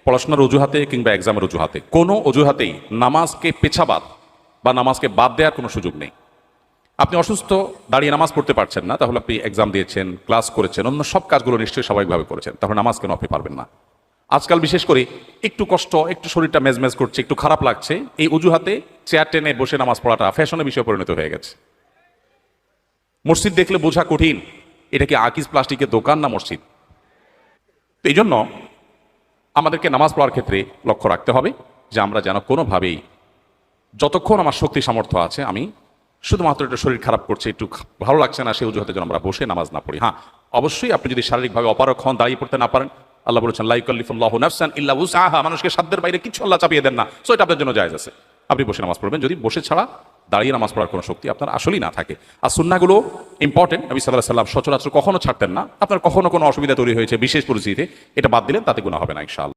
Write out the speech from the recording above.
পড়াশোনার অজুহাতে কিংবা এক্সামের অজুহাতে কোনো অজুহাতেই নামাজকে পেছাবাদ বা নামাজকে বাদ দেওয়ার কোনো সুযোগ নেই। আপনি অসুস্থ, দাঁড়িয়ে নামাজ পড়তে পারছেন না, তাহলে আপনি এক্সাম দিয়েছেন, ক্লাস করেছেন, অন্য সব কাজগুলো নিশ্চয়ই স্বাভাবিকভাবে করেছেন, তাহলে নামাজ কেন আপনি পারবেন না? আজকাল বিশেষ করে একটু কষ্ট, একটু শরীরটা মেজমেজ করছে, একটু খারাপ লাগছে, এই অজুহাতে চেয়ার টেনে বসে নামাজ পড়াটা ফ্যাশনের বিষয়ে পরিণত হয়ে গেছে। মসজিদ দেখলে বোঝা কঠিন, এটা কি আকিজ প্লাস্টিকের দোকান না মসজিদ? তো এই জন্য আমাদেরকে নামাজ পড়ার ক্ষেত্রে লক্ষ্য রাখতে হবে যে আমরা যেন কোনোভাবেই, যতক্ষণ আমার শক্তি সামর্থ্য আছে, আমি শুধুমাত্র একটু শরীর খারাপ করছে, একটু ভালো লাগছে না, সেই অজুহাতে যেন আমরা বসে নামাজ না পড়ি। হ্যাঁ, অবশ্যই আপনি যদি শারীরিকভাবে অপারগ হন, দাঁড়িয়ে পড়তে না পারেন, আল্লাহ বলেছেন লা ইউকাল্লিফুল্লাহু নাফসান ইল্লা উসআহা, মানুষকে সাধ্যের বাইরে কিছু আল্লাহ চাপিয়ে দেন না। সো এটা আপনার জন্য জায়েজ আছে, আপনি বসে নামাজ পড়বেন, যদি বসে ছাড়া দাঁড়িয়ে নামাজ পড়ার কোনো শক্তি আপনার আসলেই না থাকে। আর সুন্নাহগুলো ইম্পর্টেন্ট, নবী সাল্লাল্লাহু আলাইহি ওয়াসাল্লাম সচরাচর কখনো ছাড়তেন না। আপনার কখনো কোনো অসুবিধা তৈরি হয়েছে বিশেষ পরিস্থিতিতে, এটা বাদ দিলেন, তাতে গুনাহ হবে না ইনশাআল্লাহ।